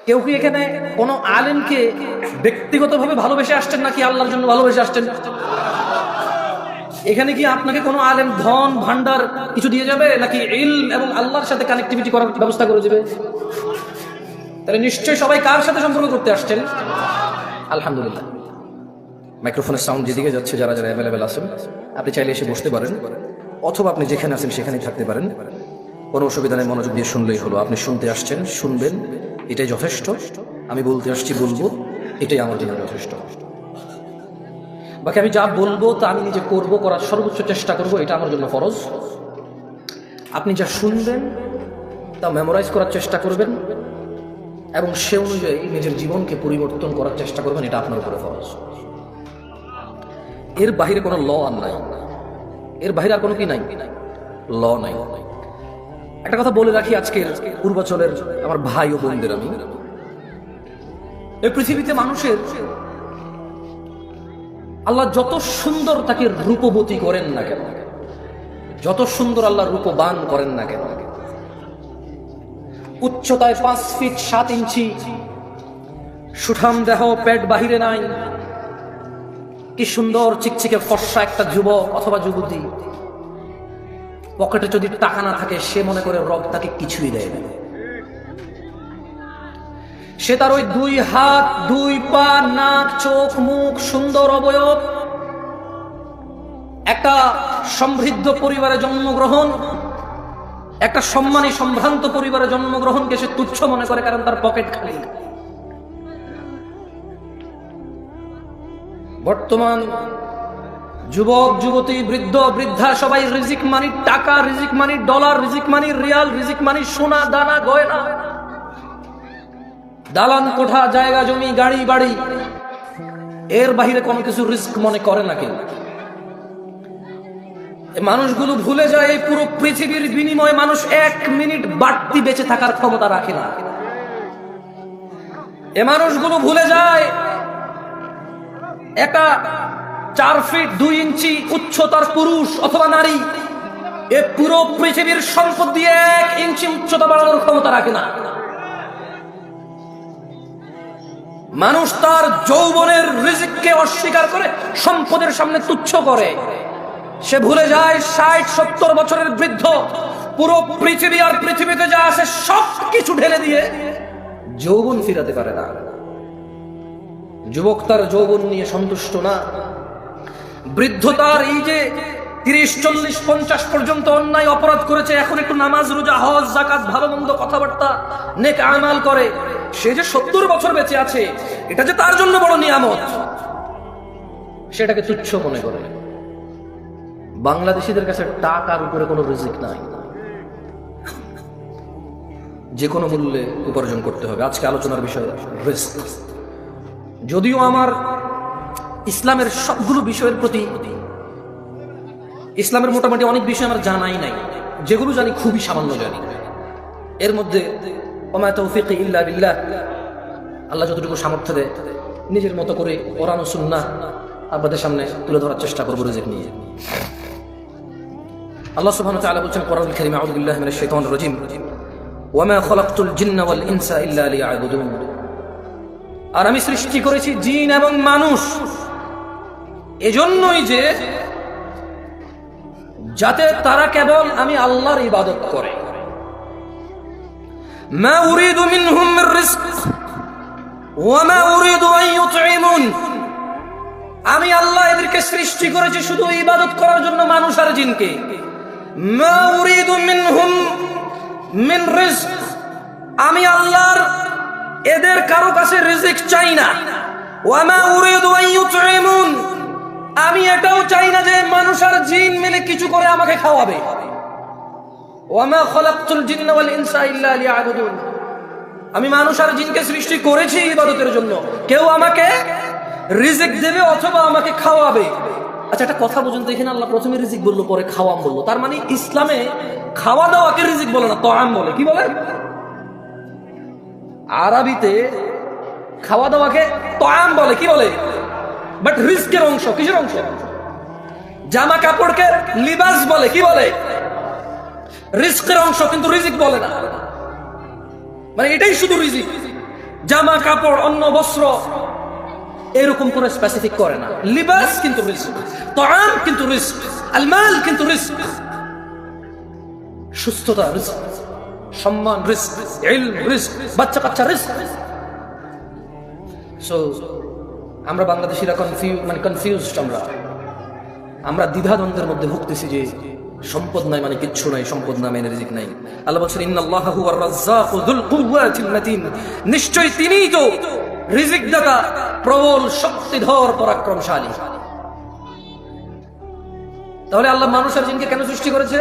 কেউ কি এখানে কোনো আলেমকে ব্যক্তিগতভাবে ভালোবেসে আসছেন নাকি আল্লাহর জন্য ভালোবেসে আসছেন? এখানে কি আপনাকে কোনো আলেম ধন ভান্ডার কিছু দিয়ে যাবে নাকি ইলম এবং আল্লাহর সাথে কানেক্টিভিটি করার ব্যবস্থা করে দেবে? তাহলে নিশ্চয়ই সবাই কার সাথে সম্পর্ক করতে আসছেন? আলহামদুলিল্লাহ। মাইক্রোফোনের সাউন্ড যেদিকে যাচ্ছে, যারা যারা অ্যাভেলেবেল আছেন আপনি চাইলে এসে বসতে পারেন, অথবা আপনি যেখানে আছেন সেখানেই থাকতে পারেন। কোনো অসুবিধা নেই, মনোযোগ দিয়ে শুনলেই হলো। আপনি শুনতে আসছেন, শুনবেন, এটাই যথেষ্ট। আমি বলতে আসছি, বলবো, এটাই আমার জন্য যথেষ্ট। বাকি আমি যা বলবো তা আমি নিজে করবো, করার সর্বোচ্চ চেষ্টা করব, এটা আমার জন্য ফরজ। আপনি যা শুনবেন তা মেমোরাইজ করার চেষ্টা করবেন এবং সে অনুযায়ী নিজের জীবনকে পরিবর্তন করার চেষ্টা করবেন, এটা আপনার উপরে ফরজ। এর বাহিরে কোনো ল আর নাই, এর বাহিরে আর কোনো কি নাই, ল নাই। একটা কথা বলে রাখি আজকের পূর্বাচলের আমার ভাই ও বোনদের, আমি এই পৃথিবীতে মানুষের আল্লাহ যত সুন্দর তাকে রূপবতী করেন না কেন, যত সুন্দর আল্লাহ রূপবান করেন না কেন, উচ্চতায় 5 ফিট 7 ইঞ্চি, সুঠাম দেহ, পেট বাহিরে নাই, কি সুন্দর চিকচিকে ফর্সা একটা যুবক অথবা যুবতী, পকেটে যদি টাকা না থাকে সে মনে করে রব তাকে কিছুই দেয় না। সে তার ওই 2 হাত 2 পা, নাক, চোখ, মুখ, সুন্দর অবয়ব, একটা সমৃদ্ধ পরিবারে জন্মগ্রহণ, একটা সম্মানী সম্ভ্রান্ত পরিবারে জন্মগ্রহণকে সে তুচ্ছ মনে করে, কারণ তার পকেট খালি। বর্তমান যুবক যুবতী, বৃদ্ধ বৃদ্ধা সবাই রিজিক মানি টাকা, রিজিক মানি ডলার, রিজিক মানি রিয়াল, রিজিক মানি সোনা দানা গয়না, দালান কোঠা, জায়গা জমি, গাড়ি বাড়ি, এর বাহিরে কোনো কিছু রিস্ক মনে করে না কেউ। মানুষগুলো ভুলে যায় এই পুরো পৃথিবীর বিনিময়ে মানুষ 1 মিনিট বাড়তি বেঁচে থাকার ক্ষমতা রাখে না। এ মানুষগুলো ভুলে যায় একটা 4 ফিট 2 ইঞ্চি উচ্চতার পুরুষ অথবা নারী এ পুরো পৃথিবীর সম্পদ দিয়ে 1 ইঞ্চি উচ্চতা বাড়ানোর ক্ষমতা রাখে না। মানুষ তার যৌবনের রিজিককে অস্বীকার করে সম্পদের সামনে তুচ্ছ করে। সে ভুলে যায় 60-70 বছরের বৃদ্ধ পুরো পৃথিবী আর পৃথিবীতে যা আছে সব কিছু ঢেলে দিয়ে যৌবন ফিরাতে পারে না। যুবক তার যৌবন নিয়ে সন্তুষ্ট না, বৃদ্ধ তার এই যে 30-40-50 পর্যন্ত অন্যায় অপরাধ করেছে, এখন একটু নামাজ রোজা হজ যাকাত ভালো মন্দ কথাবার্তা নেক আমাল করে, সে যে 70 বছর বেঁচে আছে এটা যে তার জন্য বড় নিয়ামত, সেটাকে তুচ্ছ মনে করে। বাংলাদেশীদের কাছে টাকার উপরে কোনো রিজিক নাই, যে কোনো মূল্যে উপার্জন করতে হবে। আজকে আলোচনার বিষয় রিস্ক। যদিও আমার ইসলামের সবগুলো বিষয়ের প্রতি, ইসলামের মোটামুটি অনেক বিষয় আমার জানাই নাই, যেগুলো জানি খুবই সামান্য জানি। এর মধ্যে ওমা তৌফিক ইল্লা বিল্লাহ, আল্লাহ যতটুকু সামর্থ্য দেয় নিজের মতো করে কোরআন ও সুন্নাহ আপনাদের সামনে তুলে ধরার চেষ্টা করব রিজিক নিয়ে। আল্লাহ সুবহানাহু ওয়া তাআলা বলেন কোরআনুল কারীমে, আউযু বিল্লাহি মিনাশ শাইতানির রাজীম, ওয়ামা খালাকতুল জিন্না ওয়াল ইনসা ইল্লা লিয়াবুদুন। আর আমি সৃষ্টি করেছি জিন এবং মানুষ এজন্যই যে যাতে তারা কেবল আমি আল্লাহর ইবাদত করে। মা উরিদু মিনহুম মির রিজক ওয়া মা উরিদু আন ইউতঈমুন। আমি আল্লাহ এদেরকে সৃষ্টি করেছি শুধু ইবাদত করার জন্য, মানুষ আর জিনকে। মা উরিদু মিনহুম মিন রিজক, আমি আল্লাহর এদের কারো কাছে রিজিক চাই না। ওয়া মা উরিদু আন ইউতঈমুন, আমি এটাও চাই না যে মানুষ আর জিন মিলে কিছু করে আমাকে খাওয়াবে। ওয়া মা খালাকতুল জিন্না ওয়াল ইনসা ইল্লা লিয়াবুদুন, আমি মানুষ আর জিনকে সৃষ্টি করেছি ইবাদতের জন্য, কেউ আমাকে রিজিক দেবে অথবা আমাকে খাওয়াবে। আচ্ছা, একটা কথা বুঝুন তো, এখানে আল্লাহ প্রথমে রিজিক বললো, পরে খাওয়াম বললো, তার মানে ইসলামে খাওয়া দাওয়াকে রিজিক বলে না, তাআম বলে। কি বলে? আরবিতে খাওয়া দাওয়াকে তাআম বলে। কি বলে? বাট রিজকের অংশ। কিসের অংশ? জামা কাপড়কে লিবাস বলে। কি বলে? রিজকের অংশ, কিন্তু রিজিক বলে না। মানে এটাই শুধু রিজিক। জামা কাপড়, অন্ন বস্ত্র এরকম করে স্পেসিফিক করে না। লিবাস কিন্তু রিস্ক, তাআম কিন্তু রিস্ক, আল মাল কিন্তু রিস্ক, সুস্থতা রিস্ক, সম্মান রিস্ক, ইলম রিস্ক, বাচ্চা কাচ্চা রিস্ক। সো আমরা বাংলাদেশিরা কনফিউজড, আমরা দ্বিধাদ্বন্দ্বের মধ্যে ভুগতেছি যে সম্পদ নাই মানে কিচ্ছু নাই, সম্পদ না মানে রিজিক নাই। আল্লাহ বলছেন ইন্নাল্লাহা হুয়ার রাজ্জাকু যুল কুওয়াতিল মাতিন, নিশ্চয়ই তিনিই তো রিজিক দাতা, প্রবল শক্তিধর পরাক্রমশালী। তাহলে আল্লাহ মানুষ আর জিনকে কেন সৃষ্টি করেছে?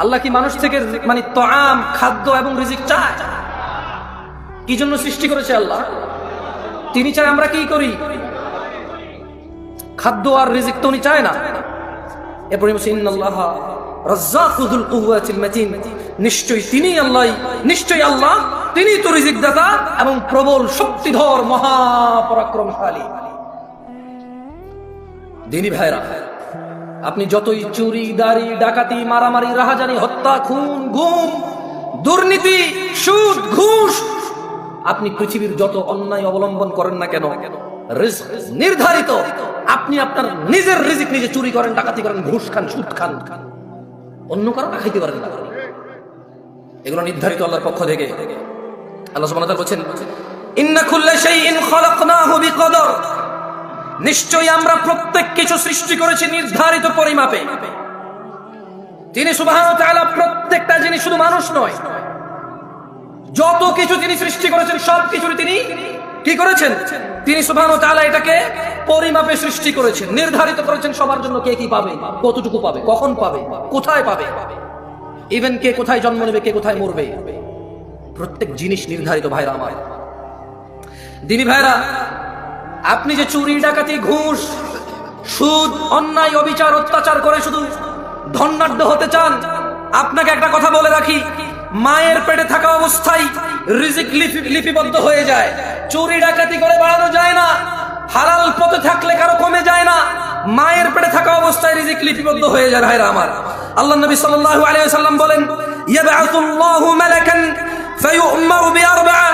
আল্লাহ কি মানুষ থেকে মানে তাআম, খাদ্য এবং রিজিক চায়? কি জন্য সৃষ্টি করেছে আল্লাহ? তিনি চায় আমরা কি করি? খাদ্য আর রিজিক তো উনি চায় না। এরপরে ইন্নাল্লাহা রাজ্জাকু যুল কুওয়াতিল মাতিন, নিশ্চয়ই আল্লাহ তিনি তো রিজিক দাতা এবং প্রবল শক্তিধর মহাপরাক্রমশালী। দিনী ভাইরা, আপনি যতই চুরি, দাড়ি, ডাকাতি, মারামারি, রাহাজানি, হত্যা, খুন, গুম, দুর্নীতি, সুদ, ঘুষ, আপনি পৃথিবীর যত অন্যায় অবলম্বন করেন না কেন, রিজক নির্ধারিত। আপনি আপনার নিজের রিজিক নিজে চুরি করেন, ডাকাতি করেন, ঘুষ খান, সুদ খান, অন্য কারো না খাইতে পারেন না, এগুলো নির্ধারিত আল্লাহর পক্ষ থেকে। আল্লাহ সুবহানাহু ওয়া তাআলা বলেন ইন্না কুল্লা শাইইন খালাকনাহু বিকদর, নিশ্চয়ই আমরা প্রত্যেক কিছু সৃষ্টি করেছি নির্ধারিত পরিমাপে। তিনি সুবহানাহু ওয়া তাআলা প্রত্যেকটা জিনিস, শুধু মানুষ নয়, যত কিছু তিনি সৃষ্টি করেছেন সব কিছু তিনি কি করেছেন? তিনি সুবহানাহু ওয়া তাআলা এটাকে পরিমাপে সৃষ্টি করেছেন, নির্ধারিত করেছেন সবার জন্য কে কি পাবে, কতটুকু পাবে, কখন পাবে, কোথায় পাবে, ইভেন কে কোথায় জন্ম নেবে, কে কোথায় মরবে, প্রত্যেক জিনিস নির্ধারিত। ভাইরা আমার, দিনী ভাইরা, আপনি যে চুরি, ডাকাতি, ঘুষ, সুদ, অন্যায়, অবিচার, অত্যাচার করে শুধু ধনাঢ্য হতে চান, আপনাকে একটা কথা বলে রাখি, মায়ের পেটে থাকা অবস্থায় রিজিক লিপিবদ্ধ হয়ে যায়। চুরি ডাকাতি করে বাড়ানো যায় না, হালাল পথে থাকলে কারো কমে যায় না, মায়ের পেটে থাকা অবস্থায় রিজিক লিপিবদ্ধ হয়ে যায়। ভাইরা আমার, আল্লাহ নবী সাল্লাল্লাহু আলাইহি ওয়াসাল্লাম বলেন ইয়াবআতুল্লাহু মালাকান ফায়ু'মারু বিআরবা'a,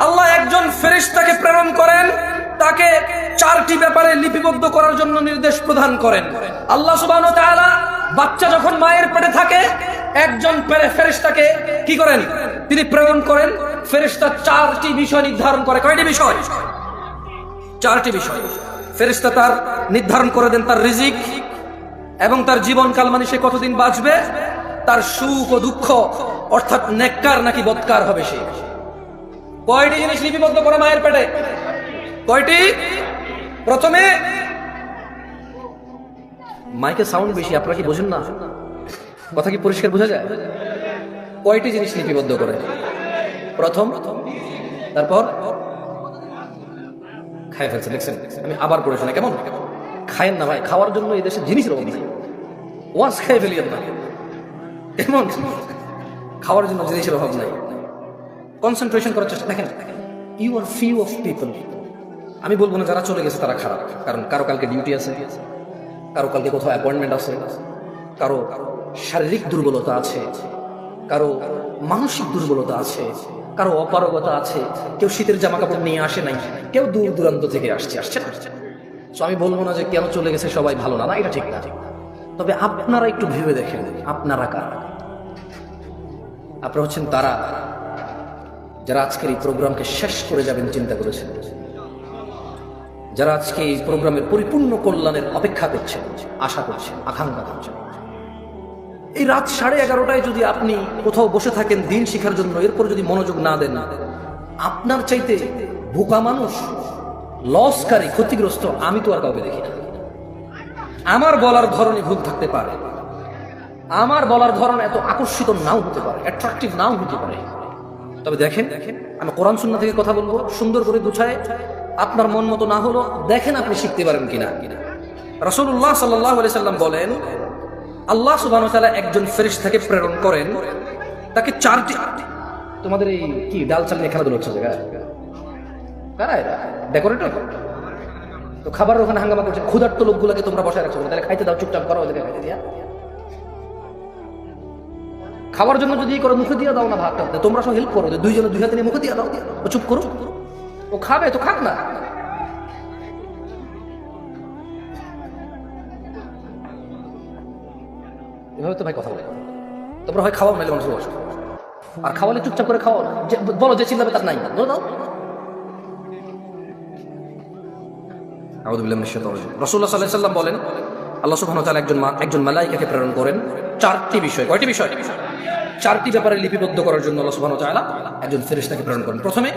আল্লাহ একজন ফেরেশতাকে প্রেরণ করেন, তাকে চারটি ব্যাপারে লিপিবদ্ধ করার জন্য নির্দেশ প্রদান করেন। আল্লাহ সুবহানাহু ওয়া তাআলা বাচ্চা যখন মায়ের পেটে থাকে, একজন ফেরেশতাকে কি করেন? তিনি প্রেরণ করেন। ফেরেশতা চারটি বিষয় নির্ধারণ করে। কয়টি বিষয়? চারটি বিষয়। ফেরেশতা তার নির্ধারণ করে দেন তার রিজিক এবং তার জীবনকাল, মানে সে কতদিন বাঁচবে, তার সুখ ও দুঃখ, অর্থাৎ নেককার নাকি বদকার হবে সে। কয়টি জিনিস লিপিবদ্ধ করে মায়ের পেটে? কয়টি? প্রথমে, মাইকে সাউন্ড বেশি, আপনারা কি বোঝেন না? কথা কি পরিষ্কার বোঝা যায়? কয়টি জিনিস লিপিবদ্ধ করে? প্রথম, তারপর খাই ফেলছে, দেখছেন? আমি আবার পড়ে শোনাই, কেমন? খায়েন না ভাই, খাওয়ার জন্য এই দেশে জিনিসের অভাব নেই, ওয়াজ খাই ফেলিয়েন না, কেমন? খাওয়ার জন্য জিনিসের অভাব নাই, কনসেন্ট্রেশন করার চেষ্টা। দেখেন, you are few of people, আমি বলবো না যারা চলে গেছে তারা খারাপ, কারণ কারো কালকে ডিউটি আছে, কারো কালকে কোথাও অ্যাপয়েন্টমেন্ট আছে, কারো শারীরিক দুর্বলতা আছে, কারো মানসিক দুর্বলতা আছে, কারো অপারগতা আছে, কেউ শীতের জামা কাপড় নিয়ে আসে নাই, কেউ দূর দূরান্ত থেকে আসছে না। তো আমি বলবো না যে কেন চলে গেছে সবাই ভালো না, এটা ঠিক না। তবে আপনারা একটু ভেবে দেখেন, আপনারা কারা? আপনারা হচ্ছেন তারা যারা আজকের এই প্রোগ্রামকে শেষ করে যাবেন চিন্তা করেছেন, যারা আজকে এই প্রোগ্রামের পরিপূর্ণ কল্যাণের অপেক্ষা করছেন, আশা করছেন, আকাঙ্ক্ষা করছেন। এই রাত 11:30টায় যদি আপনি কোথাও বসে থাকেন দিন শিখার জন্য, এরপর যদি মনোযোগ না দেন, আপনার চাইতে বোকা মানুষ, লসকারী, ক্ষতিগ্রস্ত আমি তো আর কাউকে দেখি না। আমার বলার ধরনই ভুল থাকতে পারে, আমার বলার ধরন এত আকর্ষিত নাও হতে পারে, অ্যাট্রাকটিভ নাও হতে পারে, তবে দেখেন, আমি কোরআন সুন্নাহ থেকে কথা বলবো সুন্দর করে গুছায়। আপনার মন মতো না হলো দেখেন আপনি শিখতে পারেন কিনা। রাসূলুল্লাহ সাল্লাল্লাহু আলাইহি সাল্লাম বলেন, আল্লাহ সুবহানাহু ওয়া তাআলা একজন ফেরেশতাকে প্রেরণ করেন, তাকে চারটি, তোমাদের এই কি ডাল চাল নিয়ে খেলাধুলা হচ্ছে জায়গা, কারা এরা? ডেকোরেটর তো খাবারের ওখানে হাঙ্গামা করছে, ক্ষুধার্ত লোকগুলোকে তোমরা বসায় রাখছো, তাহলে খাইতে দাও, চুপচাপ করো, ওদেরকে খাইতে দিয়া। খাওয়ার জন্য যদি করো মুখে দিয়ে দাও না ভাতটা, তোমরা সব হেল্প করো, দুইজনে দুই হাতে নিয়ে মুখে দিয়ে দাও, ও চুপ করো, ও খাবে তো খাক না। এভাবে তো ভাই কথা বলে, তোমরা হয় খাওয়াও নাইলে মানুষের বসো, আর খাওয়ালে চুপচাপ করে খাওয়াও, বলো যে চিল্লাবে তার নাই বলো দাও। রাসূলুল্লাহ সাল্লাল্লাহু আলাইহি ওয়াসাল্লাম বলেন, আল্লাহ সুবহানাহু ওয়া তাআলা একজন মালায়েকাকে প্রেরণ করেন চারটি বিষয়। কয়টি বিষয়? চারটি ব্যাপারে লিপিবদ্ধ করার জন্য আল্লাহ সুবহানাহু ওয়া তাআলা একজন ফেরেশতাকে প্রেরণ করেন। প্রথমে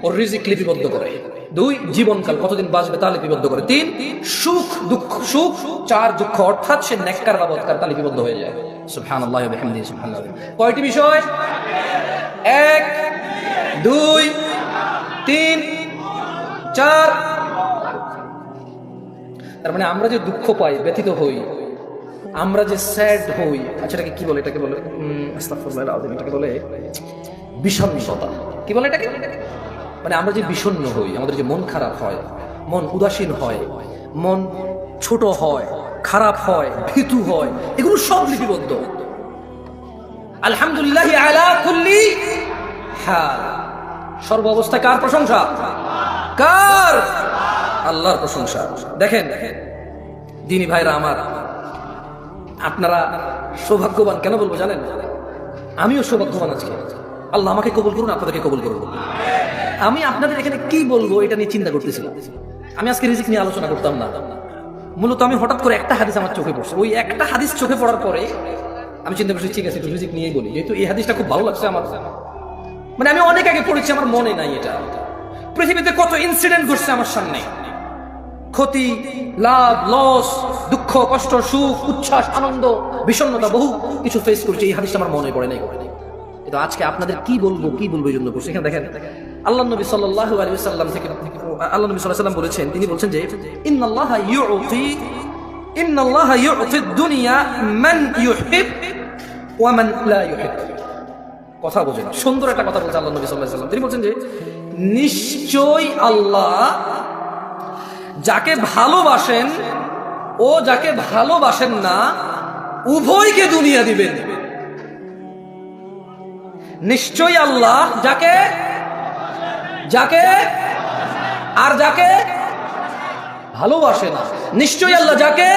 ওর রিজিক লিপিবদ্ধ করে, 2 জীবনকাল কতদিন বাঁচবে তা লিপিবদ্ধ করে, 3 সুখ দুঃখ, সুখ, 4 দুঃখ অর্থাৎ সে নেককার বা বদকার তা লিপিবদ্ধ হয়ে যায়। সুবহানাল্লাহি ওয়া বিহামদিহি সুবহানাল্লাহ। কয়টি বিষয়? 1 2 3 4। তার মানে আমরা যে দুঃখ পাই, ব্যথিত হই, আমরা যে স্যাড হই, আচ্ছা এটাকে কি বলে? এটাকে বলে আস্তাগফিরুল্লাহ আযীম, এটাকে বলে বিষণ্ণতা। কি বলে এটাকে? মানে আমরা যে বিষণ্ণ হই, আমাদের যে মন খারাপ হয়, মন উদাসীন হয়, মন ছোট হয়, খারাপ হয়, ভীতু হয়, এগুলো সব লিপিবদ্ধ। আলহামদুলিল্লাহি আলা কুল্লি হাল, সর্ব অবস্থায় কার প্রশংসা? কার? আল্লাহর প্রশংসা। দেখেন দিনী ভাইরা আমার, আপনারা সৌভাগ্যবান। কেন বলবো জানেন? আমিও সৌভাগ্যবান আজকে। আল্লাহ আমাকে কবুল করুন, আপনাদেরকে কবুল করুন। আমি আপনাদের এখানে কি বলবো এটা নিয়ে চিন্তা করতেছিলাম। আমি আজকে রিজিক নিয়ে আলোচনা করতাম না, মূলত আমি হঠাৎ করে একটা হাদিস আমার চোখে পড়ছে। ওই একটা হাদিস চোখে পড়ার পরে আমি চিন্তা করছি ঠিক আছে একটু রিজিক নিয়েই বলি, যেহেতু এই হাদিসটা খুব ভালো লাগছে আমার। মানে আমি অনেক আগে পড়েছি, আমার মনে নাই এটা। পৃথিবীতে কত ইনসিডেন্ট ঘটছে আমার সামনে, ক্ষতি, লাভ, লস, দুঃখ, কষ্ট, সুখ, উচ্ছ্বাস, আনন্দ, বিষণ্ণতা, বহু কিছু ফেস করছি। এই হাদিসটা আমার মনে পড়ে নাই। কিন্তু আজকে আপনাদের কি বলবো এই জন্য করছি। এখানে দেখেন আল্লাহ নবী সাল্লাল্লাহু আলাইহি ওয়াসাল্লাম থেকে আল্লাহ নবী সাল্লাল্লাহু আলাইহি ওয়াসাল্লাম বলেছেন, তিনি বলছেন যে ইন্নাল্লাহা ইউতি দুনিয়া মান ইউহিব ওয়া মান লা ইউহিব। কথা বোঝেন, সুন্দর একটা কথা বলছেন আল্লাহ নবী সাল্লাল্লাহু আলাইহি ওয়াসাল্লাম। তিনি বলছেন যে নিশ্চয়ই আল্লাহ যাকে ভালোবাসেন ও যাকে ভালোবাসেন না উভয়কে দুনিয়া দিবেন। নিশ্চয়ই আল্লাহ যাকে আর যাকে ভালোবাসে না, নিশ্চয়ই আল্লাহ যাকে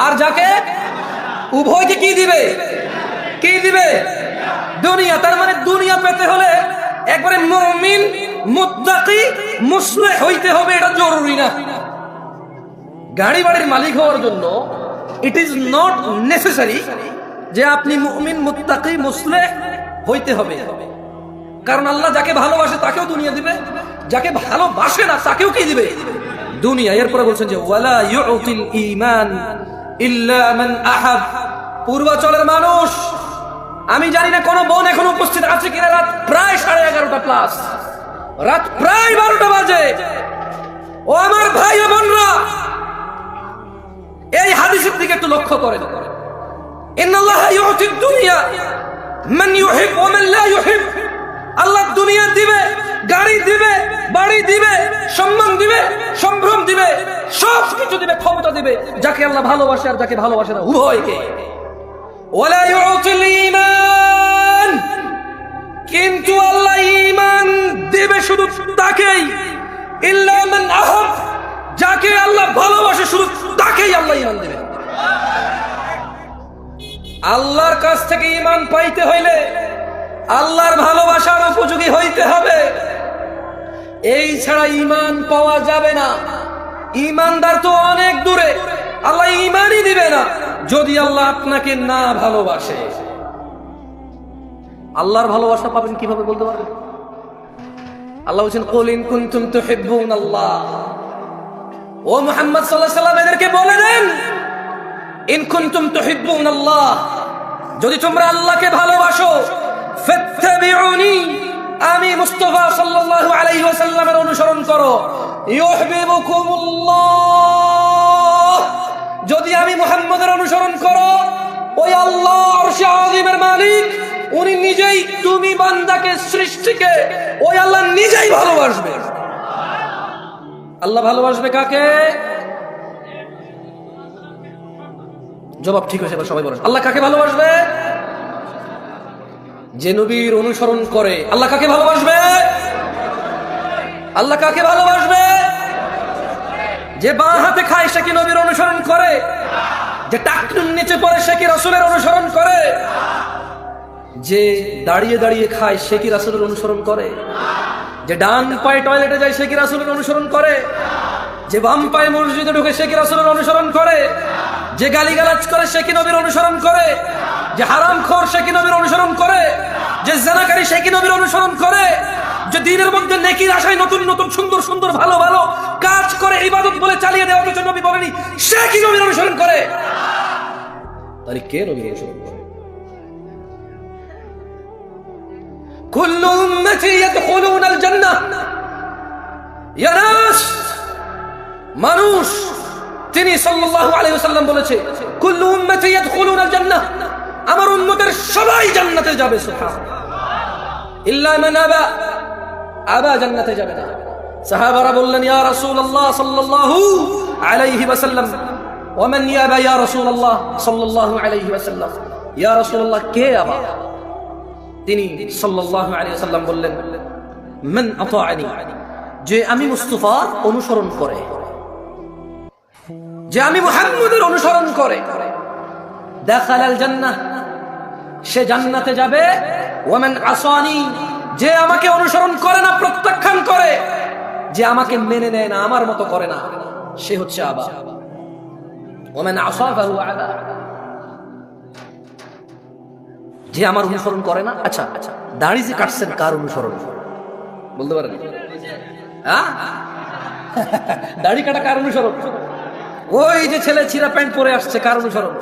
আর যাকে উভয়কে কি দিবে? দুনিয়া। তার মানে দুনিয়া পেতে হলে একবারে মুমিন, মুত্তাকি, মুসলিহ হইতে হবে, এটা জরুরি না। গাড়ি বাড়ির মালিক হওয়ার জন্য ইট ইজ নট নেসেসারি যে আপনি মুমিন, মুত্তাকি, মুসলিহ হইতে হবে। কারণ আল্লাহ যাকে ভালোবাসে তাকেও দুনিয়া দিবে, যাকে ভালোবাসে না তাকেও কি দিবে? দুনিয়া। এরপরে বলছেন যে ওয়ালা ইউতিল ঈমান ইল্লা মান আহাব। পূর্বাচলের মানুষ, আমি জানি না কোন বোন এখন উপস্থিত আছে কিনা, রাত প্রায় 11:30 প্লাস, রাত প্রায় 12টা বাজে। ও আমার ভাই ও বোনরা, এই হাদিসের দিকে একটু লক্ষ্য করেন। ইন্নাল্লাহা ইউতিদ দুনিয়া মান ইউহিব ওয়া মান লা ইউহিব। আল্লাহ দুনিয়া দিবে, গাড়ি দিবে, বাড়ি দিবে, সম্মান দিবে, সম্ভ্রম দিবে, সব কিছু দিবে, ক্ষমতা দিবে যাকে আল্লাহ ভালোবাসে আর যাকে ভালোবাসে না উভয়কে। ওয়ালা ইউতিল ঈমান, কিন্তু আল্লাহ ঈমান দিবে শুধু তাকেই, ইল্লা মান আহাব, যাকে আল্লাহ ভালোবাসে শুধু তাকেই আল্লাহ ঈমান দিবে। আল্লাহর কাছ থেকে ঈমান পাইতে হইলে আল্লাহর ভালোবাসার উপযোগী হইতে হবে, এই ছাড়া ঈমান পাওয়া যাবে না। ঈমানদার তো অনেক দূরে, আল্লাহ ঈমানই দিবে না যদি আল্লাহ আপনাকে না ভালোবাসে। আল্লাহর ভালোবাসা পাবেন কিভাবে বলতে পারবেন? আল্লাহ বলেন কুল ইন কুনতুম তুহিব্বুনাল্লাহ। ও মুহাম্মদ সাল্লাল্লাহু আলাইহি ওয়াসাল্লাম এদেরকে বলে দেন, ইন কুনতুম তুহিব্বুনাল্লাহ, যদি তোমরা আল্লাহকে ভালোবাসো, ফাত্তাবিউনি, আমি মুস্তাফা সাল্লাল্লাহু আলাইহি ওয়াসাল্লামের অনুসরণ করো, ইউহিব্বুকুমুল্লাহ, যদি আমি মুহাম্মদের অনুসরণ করো, ওই আল্লাহ আরশে আযীমের মালিক উনি নিজেই তুমি বান্দাকে, সৃষ্টিকে ওই আল্লাহ নিজেই ভালোবাসবে। আল্লাহ ভালোবাসবে কাকে? জবাব ঠিক হয়েছে, সবাই বলেন আল্লাহ কাকে ভালোবাসবে? যে নবীর অনুসরণ করে আল্লাহ কাকে ভালোবাসবে? আল্লাহ কাকে ভালোবাসবে? যে বাঁ হাতে খায় সে কি নবীর অনুসরণ করে? যে টাকনুর নিচে পড়ে সে কি রাসূলের অনুসরণ করে? যে দাঁড়িয়ে দাঁড়িয়ে খায় সে কি রাসূলের অনুসরণ করে? যে ডান পায়ে টয়লেটে যায় সে কি রাসূলের অনুসরণ করে? যে বাম পায়ে মসজিদে ঢুকে সে কি রাসূলের অনুসরণ করে? যে গালিগালাজ করে সে কি নবীর অনুসরণ করে? যে হারামখোর সে কি নবীর অনুসরণ করে? যে জিনাকারী সে কি নবীর অনুসরণ করে? যে দ্বীনের মধ্যে নেকির আশায় নতুন নতুন সুন্দর সুন্দর ভালো ভালো কাজ করে ইবাদত বলে চালিয়ে দেওয়ার জন্য নবী বলেনি সে কি নবীর অনুসরণ করে? তাহলে কে নবীর অনুসরণ করে? কুল্লু উম্মতি ইয়াদখুলুনাল জান্নাহ। ইয়া নাস, মানুষ, তিনি সাল্লাল্লাহু আলাইহি ওয়াসাল্লাম বলেছে কুল্লু উম্মতি ইয়াদখুলুনাল জান্নাহ, আমার উম্মতের সবাই জান্নাতে যাবে। সুবহানাল্লাহ। ইল্লা মান আবা, আবা জান্নাতে যাবে না। সাহাবারা বললেন ইয়া রাসূলুল্লাহ সাল্লাল্লাহু আলাইহি ওয়াসাল্লাম ওয়া মান ইয়াবা ইয়া রাসূলুল্লাহ সাল্লাল্লাহু আলাইহি ওয়াসাল্লাম, ইয়া রাসূলুল্লাহ কে আবা? তিনি সাল্লাল্লাহু আলাইহি ওয়াসাল্লাম বললেন মান আতাআনি, যে আমি মুস্তাফার অনুসরণ করে, যে আমি মুহাম্মদের অনুসরণ করে, দাখালাল জান্নাহ, সে জান্নাতে যাবে। ওয়া মান আসানি, যে আমাকে অনুসরণ করে না, প্রত্যাখ্যান করে, যে আমাকে মেনে নেয় না, আমার মতো করে না, সে হচ্ছে আবা। ওয়া মান আসা ফাহুয়া আবা, যে আমার অনুসরণ করে না। আচ্ছা, দাড়ি যে কাটছেন কার অনুসরণ বলতে পারেন? হ্যাঁ, দাড়ি কাটা কার অনুসরণ? ওই যে ছেলে ছিঁড়া প্যান্ট পরে আসছে কার অনুসরণ?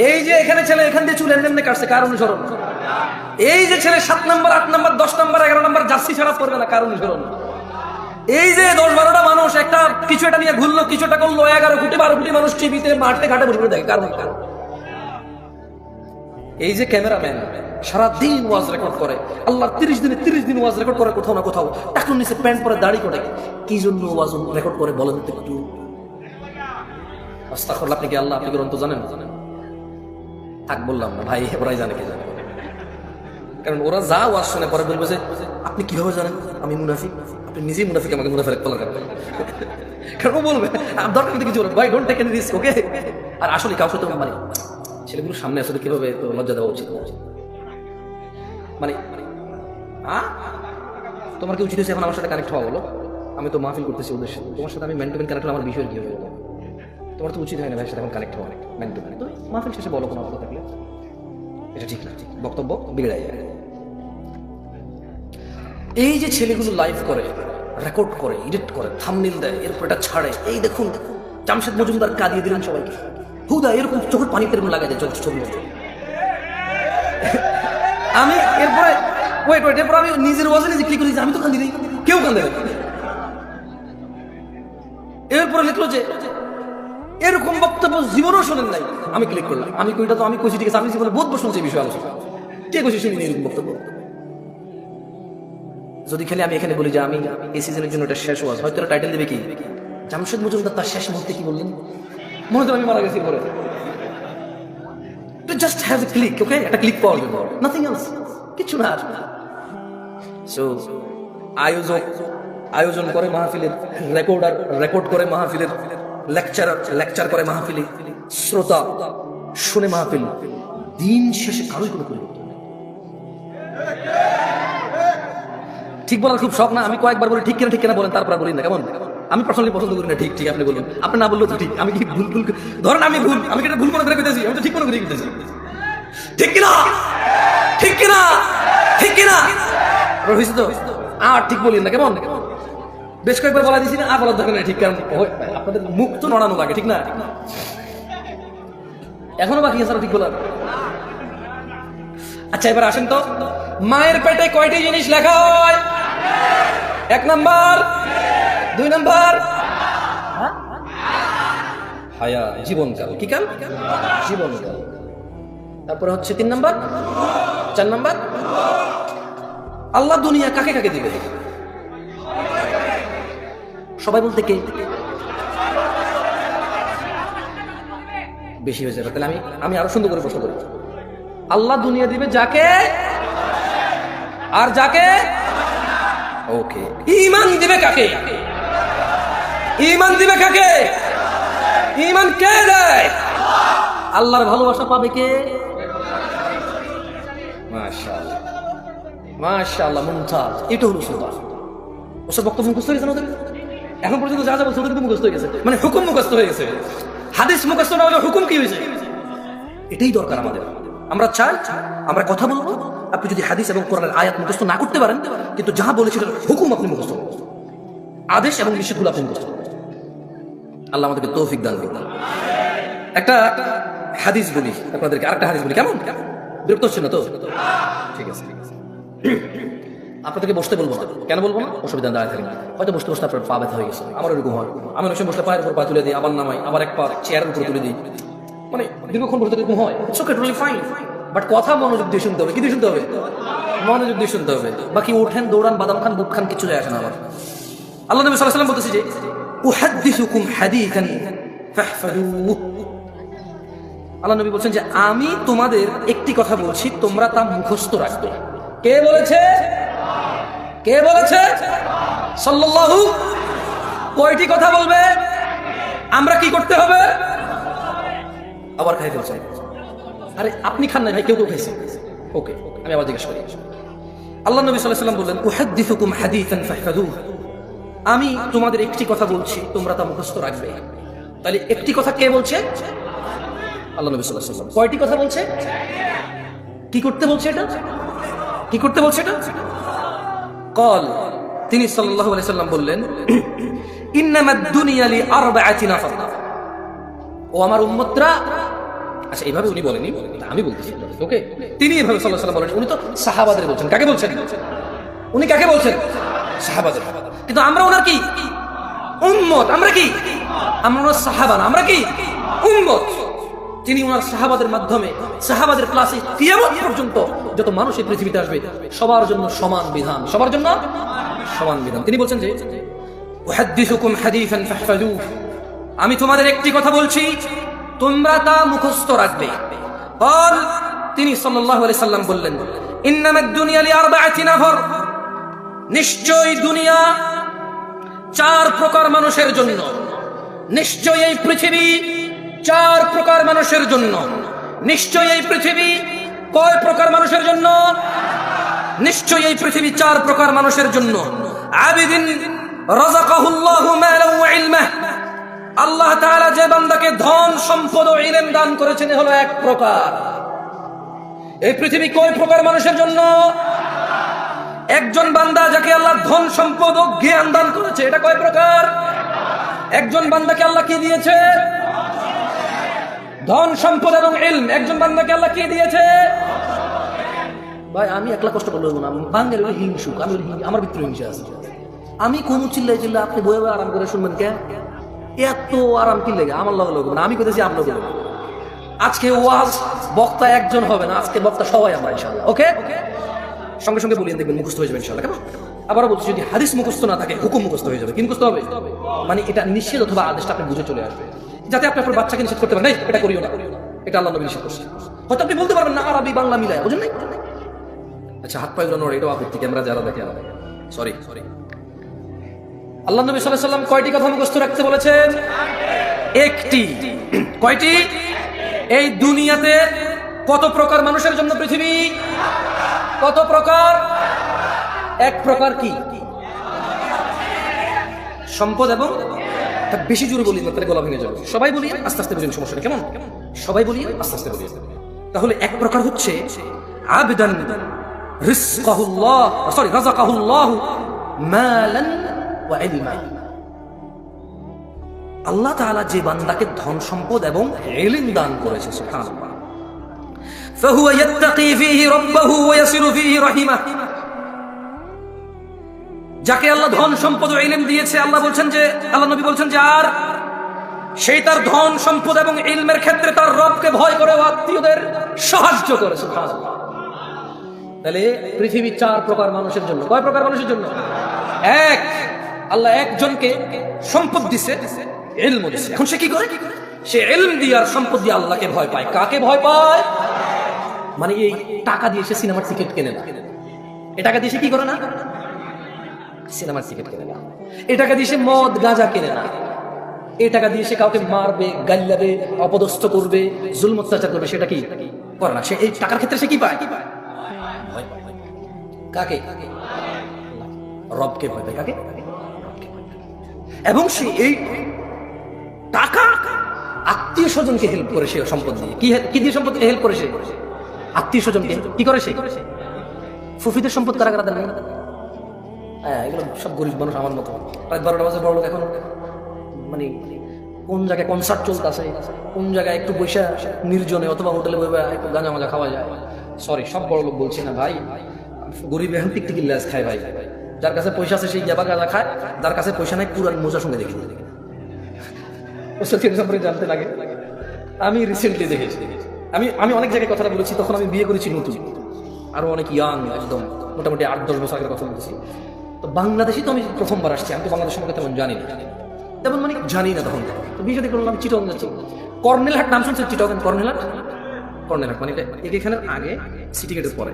এই যে এখানে ছেলে এখান দিয়ে চুল এমনি কাটছে কার অনুসরণ? এই যে ছেলে 7 নম্বর 8 নম্বর 10 নম্বর 11 নম্বর জার্সি ছাড়া পড়বে না কার অনুসরণ? এই যে 10-12টা মানুষ একটা কিছু একটা নিয়ে ঘুরলো, কিছু একটা করলো, 11 কোটি 12 কোটি মানুষ টিভিতে মাঠে ঘাটে বসে দেখে কার? এই যে ক্যামেরাম্যান সারাদিন ওয়াজ রেকর্ড করে, আল্লাহ 30 দিন ওয়াজ রেকর্ড করে, কোথাও না কোথাও টাকুর নিচে প্যান্ট পরে দাড়ি করে, কি জন্য ওয়াজ রেকর্ড করে বলেন তো একটু? আস্তাগফিরুল্লাহ। আপনি কি আল্লাহ, আপনি গ্রন্থ জানেন? থাক বললাম না ভাই, ওরাই জানে কি জানে, কারণ ওরা যা ওয়াজ শুনে পরে বলবে যে আপনি কিভাবে জানেন আমি মুনাফিক? আপনি নিজেই মুনাফিক, আমাকে মুনাফিক বলা কেন? কারণ ও বলবে দরকার নেই কিছু, ভাই ডোন্ট টেক এনি রিস্ক, ওকে? আর আসলে কাউকে তো মানে ছেলেগুলোর সামনে আসলে কিভাবে তো লজ্জা দেওয়া উচিত, মানে তোমার কি উচিত হয়েছে এখন আমার সাথে কানেক্ট হওয়া? বলো, আমি তো মাহফিল করতেছি ওদের সাথে, তোমার সাথে আমি ম্যান টু ম্যান কানেক্ট হলে আমার বিষয় কি হবে? তোমার তো উচিত হয় না ভাইয়ের সাথে এখন কানেক্ট হওয়া ম্যান টু ম্যান। তো মাহফিল শেষে বলো কোনো কথা থাকলে, এটা ঠিক না, বক্তব্য বিগড়ে যায়। এই যে ছেলেগুলো লাইভ করে, রেকর্ড করে, এডিট করে, থাম্বনেইল দেয়, এরপর এটা ছাড়ে, এই দেখুন জামশেদ মজুমদার কাঁদিয়ে দিলেন সবাইকে, হুদা এরকম চোখের পানিতে লাগাই দেয় ছবি। আমি এরপরে এরপর আমি নিজের ওয়াজে নিজে ক্লিক করি, আমি তো কান্দি নেই, কেউ কান্দে না। এরপরে লিখলো যে এরকম বক্তব্য জীবনও শোনেন নাই, আমি ক্লিক করলাম, আমি কইটা তো আমি কইছি ঠিক আছে, আমি জীবনে বহুত শুনছি এই বিষয়ে আলোচনা, কে কইছি শুনিনি এরকম বক্তব্য? যদি খালি আমি এখানে বলি যে আমি এই সিজনের জন্য এটা শেষ ওয়াজ, হয়তো টাইটেল দেবে কি জামশেদ মজুমদার তার শেষ মুহূর্তে কি বললেন, মনে হয় আমি মারা গেছি পরে। To just have a click, okay? একটা ক্লিক পাওয়ার জন্য, nothing else, কিছু না। সো আয়োজন করে মাহফিলের, রেকর্ড করে মাহফিলের, লেকচার করে মাহফিলে, শ্রোতা শুনে মাহফিল, দিন শেষে কারোই কোনো পরিবর্তন নেই। ঠিক বলার খুব শখ না, আমি কয়েকবার বলি ঠিক কিনা বলেন, তারপর বলি না, কেমন? আমি পার্সোনালি পছন্দ করি না ঠিক আপনি বলুন, আপনি না বললেও তো ঠিক, আমি কি ভুল ধরেন আমি এটা ভুল মনে করে করতেছি, আমি তো ঠিক মনে করে করতেছি, ঠিক কিনা হয়েছে তো? আর ঠিক বলি না, কেমন? বেশ কয়েকবার বলা দিছি না, আর বলার দরকার নেই ঠিক, কারণ আপনাদের মুখ তো নড়ানো লাগে, ঠিক না? এখনো বাকি আছে ঠিক বলার। আচ্ছা এবার আসেন তো, মায়ের পেটে কয়টি জিনিস লেখা হয়? 1 নাম্বার, 2 নাম্বার হায়া, জীবনকাল। কি কাল? জীবনকাল। তারপরে হচ্ছে 3 নাম্বার, 4 নাম্বার আল্লাহ দুনিয়া কাকে কাকে দিবে? সবাই বলতে কে? বেশি হয়ে যাবে। তাহলে আমি আরো সুন্দর করে প্রশ্ন করি, আল্লাহ দুনিয়া দিবে যাকে আর যাকে ওকে ঈমান দিবে কাকে? ঈমান দিবে কাকে? ঈমান কে দেয়? আল্লাহর ভালোবাসা পাবে কে? মাশাআল্লাহ মাশাআল্লাহ মুমতাজ। এটা হলো সুবহান। ওসব বক্তব্য মুখস্থ হয়ে গেছে না ওদের? এখন পর্যন্ত যা যা বলছে ওদের কিন্তু মুখস্থ হয়ে গেছে, মানে হুকুম মুখস্থ হয়ে গেছে। হাদিস মুখস্থ না হলে হুকুম কি হয়েছে? এটাই দরকার আমাদের। আমরা চাই আমরা কথা বলবো, আপনি যদি হাদিস এবং কোরআনের আয়াত মুখস্থ না করতে পারেন, কিন্তু যা বলেছে হুকুম আপনি মুখস্থ করুন, আদেশ এবং নিষেধগুলো আপনি মুখস্থ করুন। আল্লাহ আমাদেরকে তৌফিক দান করুন। একটা হাদিস বলি আপনাদেরকে, আরেকটা হাদিস বলি। কেমন? বিরক্ত হচ্ছে না তো? ঠিক আছে ঠিক আছে। আপনাদেরকে বসতে বলবো না। কেন বলবো না? অসুবিধা দাঁড়ায় থাকেন, হয়তো বসতে বসতে আপনার পা ব্যথা হয়ে গেছে। আমার এরকম হয়, আমি অনেক সময় বসতে পায়ের উপর পা তুলে দিই, আবার নামাই, আবার এক পা চেয়ারের উপর তুলে দিই, মানে দীর্ঘক্ষণ বসতে এরকম হয়। It's okay, totally fine, but কথা মনোযোগ দিয়ে শুনতে হবে। কি দিয়ে শুনতে হবে? মনোযোগ দিয়ে শুনতে হবে। বাকি ওঠেন, দৌড়ান, বাদাম খান, বুট খান, কিছু যায় আসে না। আবার আল্লাহ নবী সাল্লাল্লাহু আলাইহি ওয়াসাল্লাম বলতেছে যে উহাদ্দিসুকুম হাদিসান ফাহফাযুহু। আল্লাহ নবী বলছেন যে আমি তোমাদের একটি কথা বলছি, তোমরা তা মুখস্থ রাখবে। কে বলেছে? কে বলেছে? সাল্লাল্লাহু। কয়টি কথা বলবে? আমরা কি করতে হবে? আবার খাই ফেলছে। আরে আপনি খান না ভাই, কেউ কেউ খাইছে। ওকে, আমি আবার জিজ্ঞেস করি। আল্লাহ নবী সাল্লাল্লাহু আলাইহি ওয়াসাল্লাম বললেন উহাদ্দিসুকুম হাদিসান ফাহফাযুহু। আমি তোমাদের একটি কথা বলছি, তোমরা তা মুখস্থ রাখবে। তাহলে একটি কথা কে বলছে? আল্লাহ নবী সাল্লাল্লাহু আলাইহি ওয়াসাল্লাম। কয়টি কথা বলছে? কি করতে বলছে এটা? কি করতে বলছে এটা? قال তিনি সাল্লাল্লাহু আলাইহি ওয়াসাল্লাম বললেন ইন্নামাদ দুনিয়া লিআরবাআতি নাফার। ও আমার উম্মতরা, আচ্ছা এইভাবে উনি বলেনি, আমি বলতেছি। ওকে, তিনি এইভাবে সাল্লাল্লাহু আলাইহি ওয়াসাল্লাম বলেন। উনি তো সাহাবাদের বলছেন। কাকে বলছেন? উনি কাকে বলছেন? সাহাবাদের। কিন্তু আমরা ওনার কি উম্মত। আমরা কি? আমরা ওনার সাহাবা না, আমরা কি উম্মত। তিনি ওনার সাহাবাদের মাধ্যমে, সাহাবাদের ক্লাসে কিয়ামত পর্যন্ত যত মানুষ এই পৃথিবীতে আসবে সবার জন্য সমান বিধান, সবার জন্য সমান বিধান। তিনি বলছেন যে উহাদ্দিসুকুম হাদিসান ফাহফাযুহু। আমি তোমাদের একটি কথা বলছি, তোমরা তা মুখস্থ রাখবে। قال তিনি সাল্লাল্লাহু আলাইহি সাল্লাম বললেন ইন্নামাদ দুনিয়া লিআরবাআতি নাফার। নিশ্চয়ই দুনিয়া চার প্রকার মানুষের জন্য। নিশ্চয়ই এই পৃথিবী চার প্রকার মানুষের জন্য। নিশ্চয়ই এই পৃথিবী কয় প্রকার মানুষের জন্য? নিশ্চয়ই এই পৃথিবী চার প্রকার মানুষের জন্য। আবিদিন রাযাকাহুল্লাহু মালান ওয়া ইলমা। আল্লাহ তাআলা যে বান্দাকে ধন সম্পদ ও ইলম দান করেছেন হলো এক প্রকার। এই পৃথিবী কয় প্রকার মানুষের জন্য? একজন বান্দা যাকে আল্লাহ ধন সম্পদ ও জ্ঞান দান করেছে, এটা কয় প্রকার? একজন বান্দাকে আল্লাহ কি দিয়েছে? ধন সম্পদ এবং ইলম। একজন বান্দাকে আল্লাহ কি দিয়েছে? ভাই আমি একলা কষ্ট করবো না, বাঙালি হলো হিংসুক, আমি আমার ভিতরে হিংসা আছে। আমি কোন চিল্লাই চিল্লা আপনি বয়ে বয়ে আরাম করে শুনবেন কে? এত আরাম কি লেগে আমার লগে লগে না, আমি কইতেছি আপনার লগে। আজকে ওয়াজ বক্তা একজন হবে না, আজকে বক্তা সবাই আমরা ইনশাআল্লাহ। ওকে, সঙ্গে সঙ্গে বলিয়ে দেখবেন মুখস্থ হয়ে যাবে ইনশাআল্লাহ। কেমন? আবারও বলছি, যদি হাদিস মুখস্থ না থাকে হুকুম মুখস্থ হয়ে যাবে। কি মুখস্থ হবে? মানে এটা নিষেধ অথবা আদেশটা আপনি বুঝে চলে আসবে, যাতে আপনি আপনার বাচ্চাকে নিষেধ করতে পারেন না এটা করিও না, এটা আল্লাহ নবী নিষেধ করছে। হয়তো আপনি বলতে পারবেন না আরবি বাংলা মিলায়, বুঝেন নাই? আচ্ছা, হাত পায়ে উড়ানোর এটাও আপত্তি, ক্যামেরা যারা দেখে সরি। আল্লাহ নবী সাল্লাল্লাহু আলাইহি ওয়াসাল্লাম কয়টি কথা মুখস্থ রাখতে বলেছেন? একটি। কয়টি? এই দুনিয়াতে কত প্রকার মানুষের জন্য পৃথিবী? কত প্রকার? এক প্রকার কি? সম্পদ এবং বেশি জোরে বলি না, তাহলে গলা ভেঙে যাবে। সবাই বলি, আস্তে আস্তে বুঝেন, সমস্যা নেই। কেমন? সবাই বলি, আস্তে আস্তে বলি। তাহলে এক প্রকার হচ্ছে আবদান রাযাকাহুল্লাহু মালান ওয়া ইলমা। আল্লাহ তাআলা যে বান্দাকে ধন সম্পদ এবং ইলম দান করেছে, সুবহানাল্লাহ, ফাহুয়া ইয়াত্তাকি ফীহি রাব্বাহু ওয়া ইয়াসিলু ফীহি রাহিমাহ। যাকে আল্লাহ ধন সম্পদ ও ইলম দিয়েছে, আল্লাহ নবী বলছেন যে আর সেই তার ধন সম্পদ এবং ইলমের ক্ষেত্রে তার রবকে ভয় করে ও আত্মীয়দের সাহায্য করে। সুবহানাল্লাহ। তাহলে পৃথিবী চার প্রকার মানুষের জন্য। কয় প্রকার মানুষের জন্য? এক, আল্লাহ একজনকে সম্পদ দিছে, ইলম দিছে। এখন সে কি করে? সে ইলম দিয়ে আর সম্পদ দিয়ে আল্লাহকে ভয় পায়। কাকে ভয় পায়? মানে এই টাকা দিয়ে সে সিনেমার টিকিট কেনে না, এ টাকা দিয়ে সে কি করে না? সিনেমার টিকিট কেনে না। এ টাকা দিয়ে সে মদ গাঁজা কেনে না। এ টাকা দিয়ে সে কাউকে মারবে, গাল্লাবে, অপদস্থ করবে, জুলম অত্যাচার করবে, সেটা কি করে না। সে এই টাকার ক্ষেত্রে সে কি পায়? কাকে? রবকে ভয় পায়। কাকে? এবং সে এই টাকা আত্মীয় স্বজনকে হেল্প করে, সে সম্পদ দিয়ে কি দিয়ে সম্পদ হেল্প করে? সে আত্মীয় স্বজনকে কি করে? সে ফুফিদের সম্পদ কারা কারা দেন? হ্যাঁ, এগুলো সব গরিব মানুষ আমার মতো। রাত 12টা বাজে বড় লোক এখন মানে কোন জায়গায় কনসার্ট চলতেছে, কোন জায়গায় একটু বৈশা নির্জনে অথবা হোটেলে বইবা একটু গাঁজা মাজা খাওয়া যায়। সরি, সব বড় লোক বলছি না ভাই, গরিব এখন টিকটিকি ল্যাস খায় ভাই। যার কাছে পয়সা আছে সেই জাবা গাঁজা খায়, যার কাছে পয়সা নাই পুরান মোজার সঙ্গে দেখি সম্পর্কে জানতে লাগে। আমি রিসেন্টলি দেখেছি, আমি অনেক জায়গায় কথাটা বলেছি, তখন আমি বিয়ে করেছি নতুন, আরো অনেক ইয়াং, একদম মোটামুটি 8-10 বছর আগের কথা বলতেছি। তো বাংলাদেশে তো আমি প্রথমবার আসছি, আমি তো বাংলাদেশ সম্পর্কে তেমন জানি না, তেমন মানে জানি না তখন। তো বিয়ে সাথে করলাম, চিটং যাচ্ছি, কর্নেলহাট নাম শুনছেন? চিটং কর্নেলহাট মানে এখানের আগে সিটি গেটের পরে।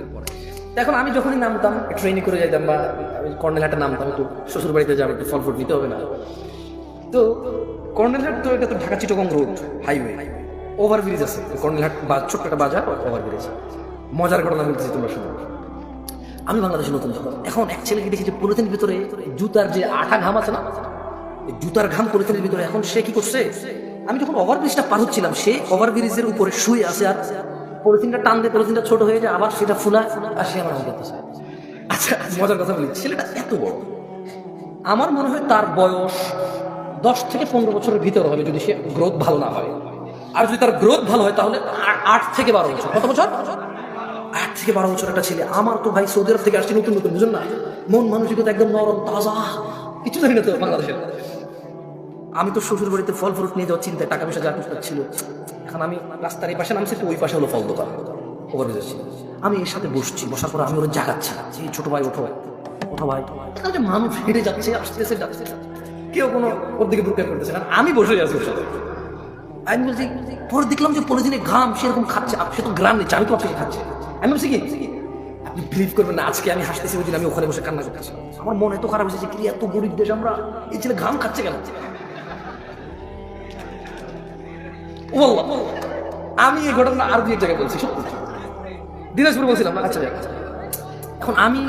এখন আমি যখনই নামতাম, ট্রেনে করে যাইতাম বা কর্নেলহাটে নামতাম, একটু শ্বশুর বাড়িতে যাবো, একটু ফল ফ্রুট নিতে হবে না। তো কর্নেলহাট তো এটা তো Dhaka Chittagong road highway, overbridge আছে কর্নেলহাট, বা ছোট্ট একটা বাজার, ওভারব্রিজ। মজার ঘটনা বলতেছি তোমরা শুনো। আমি বাংলাদেশে নতুন যখন, এখন এক ছেলেকে দেখি যে পলিথিনের ভিতরে জুতার যে আঠা ঘাম আছে না, জুতার ঘাম পলিথিনের ভিতরে। এখন সে কি করছে, আমি যখন ওভারব্রিজটা পার হচ্ছিলাম, সে ওভারব্রিজের উপরে শুয়ে আছে, আর পলিথিনটা টান দিয়ে পলিথিনটা ছোট হয়ে যায়, আবার সেটা ফুলা আর সে আমার করতেছে। আচ্ছা, মজার কথা বলি, ছেলেটা এত বড়, আমার মনে হয় তার বয়স 10 থেকে 15 বছরের ভিতরে হবে, যদি সে গ্রোথ ভালো না হয়। আর যদি তার গ্রোথ ভালো হয় তাহলে 8 থেকে 12 বছর। কত বছর? 8 থেকে 12 বছর একটা ছেলে। আমার তো ভাই সৌদি আরব থেকে আসছে নতুন নতুন, বুঝুন না, মন মানসিকতা একদম নরম তাজা, কিছু জানি না তো বাংলাদেশের। আমি তো শ্বশুর বাড়িতে ফল ফ্রুট নিয়ে যাওয়ার চিন্তায় টাকা পয়সা যা ছিল। এখন আমি রাস্তার এই পাশে নামছি, ওই পাশে হলো ফল দোকান, ওভারব্রিজ। আমি এর সাথে বসছি, বসার পর আমি ওরা জাগাচ্ছি, এই ছোট ভাই ওঠো ভাই, ওঠো ভাই। যে মানুষ হেঁটে যাচ্ছে, আসতেছে, যাচ্ছে, কেউ কোনো ওর দিকে বুকে করতেছে না, আমি বসে আছি ওর সাথে। আমি বলছি, পরে দেখলাম যে পলিথিনে ঘাম সেরকম খাচ্ছে, সে তো গ্রাম নিচ্ছে, আমি তো আপনাকে খাচ্ছি। আমি বলছি কি, আপনি বিলিভ করবেন না, আজকে আমি হাসতেছি, ওই দিন আমি ওখানে বসে কান্না করতেছি। আমার মন এত খারাপ হয়েছে, কি এত গরিব দেশ আমরা, এই ছেলে ঘাম খাচ্ছে কেন? আমি এই ঘটনা আর 2 জায়গায় বলছি, দিনাজপুর বলছিলাম না। আচ্ছা, এখন আমি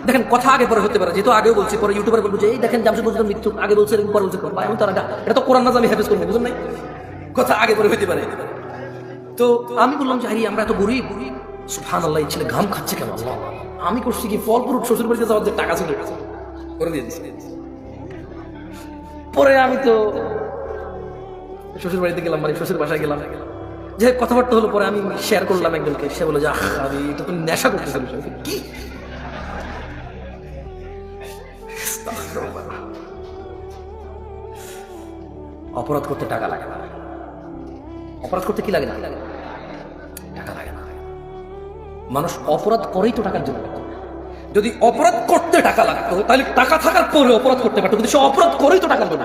দেখেন, কথা আগে পরে হতে পারে, যেহেতু আগেও বলছি, পরে ইউটিউবার বলবো যে এই দেখেন জামশেদ বলছিল মৃত্যু, আগে বলছে এরকম, পরে বলছে আমি তো এটা তো কোরআন না, আমি হেফেজ করবো, বুঝুন নাই, কথা আগে পরে হতে পারে। তো আমি বললাম যে আরে আমরা এত গরিব, সুবহানাল্লাহ, এই ছেলে ঘাম খাচ্ছে কেন? আল্লাহ, আমি করছি কি, ফল ফ্রুট শ্বশুর বাড়িতে যাওয়ার যে টাকা চলে গেছে করে দিয়ে দিচ্ছি। পরে আমি তো শ্বশুর বাড়িতে গেলাম, মানে শ্বশুর বাসায় গেলাম, যে কথাবার্তা হলো। পরে আমি শেয়ার করলাম একজনকে, সে বলে যে আমি এটা তো নেশা করতেছিলাম। কি অপরাধ করতে টাকা লাগে না, অপরাধ করতে কি লাগে না, টাকা লাগে না। মানুষ অপরাধ করেই তো টাকার জন্য। যদি অপরাধ করতে টাকা লাগতো তাহলে টাকা থাকার পরে অপরাধ করতে পারতো, কিন্তু সে অপরাধ করেই তো টাকার জন্য।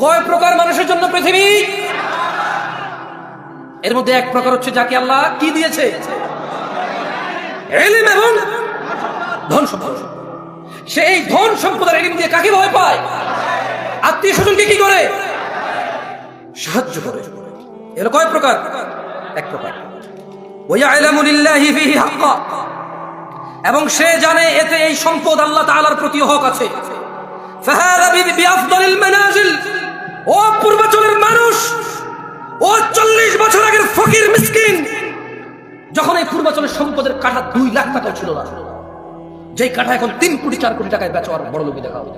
কয় প্রকার মানুষের জন্য পৃথিবী? এর মধ্যে এক প্রকার হচ্ছে যাকে আল্লাহ কি দিয়েছে, ইলম এবং ধন সম্পদ। সেই ধন সম্পদের ইলম দিয়ে কাকে ভয় পায়? আত্মীয় স্বজনকে কি করে? সাহায্য করে। এর কয় প্রকার? এক প্রকার। ওয়াইলামু লিল্লাহি ফিহি হাক্কা, এবং সে জানে এতে এই সম্পদ আল্লাহ তাআলার প্রতি হক আছে। ফাহাদা বিআফদালিল মানাজিল, ও পূর্বাঞ্চলের মানুষ, ও 40 বছর আগের ফকির মিসকিন, যখন এই পূর্বাঞ্চলের সম্পদের কাঠা 2 লাখ টাকা ছিল না, যেই কাঠা এখন 3 কোটি 4 কোটি টাকায় বেচা, আর বড় লোকে দেখা হবে।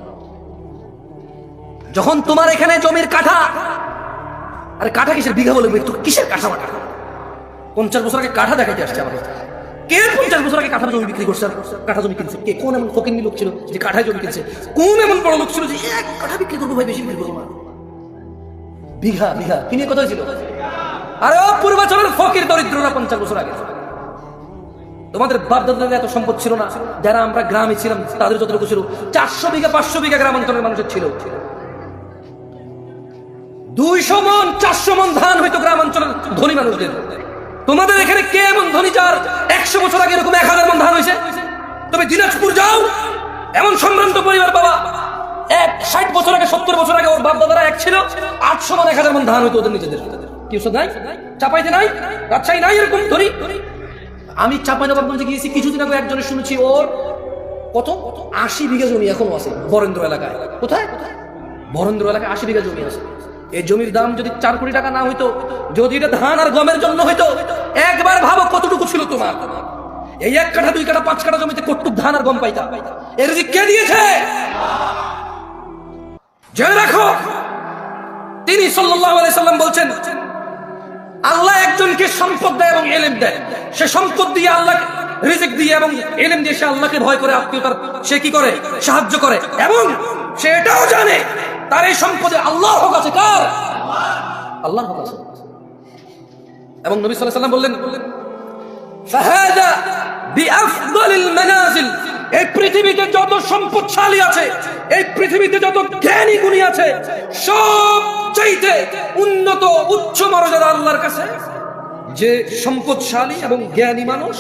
যখন তোমার এখানে জমির কাঠা, আরে কাঠা কিসের বিঘা বলে, তো কিসের কাঠা? 50 বছর আগে কাঠা দেখাইতে আসছে আমার। কে 50 বছর আগে কাঠা জমি বিক্রি করছে, কাঠা জমি কিনছে? কে? কোন এমন ফকিন্নি লোক ছিল যে কাঠায় জমি কিনছে? কোন এমন বড় লোক ছিল যে এক কাঠা বিক্রি করবো ভাই, বেশি বিক্রি করবো না? বিঘা বিঘা কিনে কোথায় ছিল? আরে ও পূর্বাঞ্চলের ফকির দরিদ্ররা 50 বছর আগে। তোমাদের বাপ দাদাদের এত সম্পদ ছিল না, যারা আমরা গ্রামে ছিলাম তাদের যতটুকু ছিল, 400 বিঘা 500 বিঘা গ্রামাঞ্চলের মানুষের ছিল। 200 মন 400 মন ধান হয়তো গ্রামাঞ্চলের ধনী মানুষদের। তোমাদের এখানে কে এমন ধনী যার 100 বছর আগে এরকম 1000 মন ধান হয়েছে? তবে দিনাজপুর যাও, এমন সম্ভ্রান্ত পরিবার বাবা, 60 বছর আগে 70 বছর আগে ওর বাপ দাদারা এক ছিল, 800 মন 1000 মন ধান হইতো ওদের নিজেদের। কি ওষুধ নাই? চাপাইতে নাই, রাজশাহী নাই এরকম ধনী। আমি চাঁপাইনবাবগঞ্জে গিয়েছি কিছুদিন আগে, একজনের শুনেছি ওর কত 80 বিঘা জমি এখনো আছে বরেন্দ্র এলাকায়। কোথায়? বরেন্দ্র এলাকায় 80 বিঘা জমি আছে। এই জমির দাম যদি 4 কোটি টাকা না হইতো, যদি এটা ধান আর গমের জন্য হইতো, একবার ভাবো কতটুকু ছিল তোমার। এই 1 কাঠা 2 কাঠা 5 কাঠা জমিতে কতটুকু ধান আর গম পাইতা? এর রিজিক কে দিয়েছে? জেনে রাখো, তিনি সাল্লাল্লাহু আলাইহি সাল্লাম বলছেন, আল্লাহ একজনকে সম্পদ দেয় এবং ইলম দেয়। সে সম্পদ দিয়ে আল্লাহ রিজিক দিয়ে এবং ইলম দিয়ে সে আল্লাহকে ভয় করে, আত্মীয়তার সে কি করে? সাহায্য করে। এবং সে এটাও জানে তার এই সম্পদে আল্লাহর হক আছে। কার? আল্লাহর হক আছে। এবং নবী সাল্লাল্লাহু আলাইহি সাল্লাম বললেন, ফাহাদা বিআফদালিল মানাজিল, এই পৃথিবীতে যত সম্পদশালী আছে, এই পৃথিবীতে যত জ্ঞানী গুণী আছে, সবচাইতে উন্নত উচ্চ মর্যাদা আল্লাহর কাছে যে সম্পদশালী এবং জ্ঞানী মানুষ,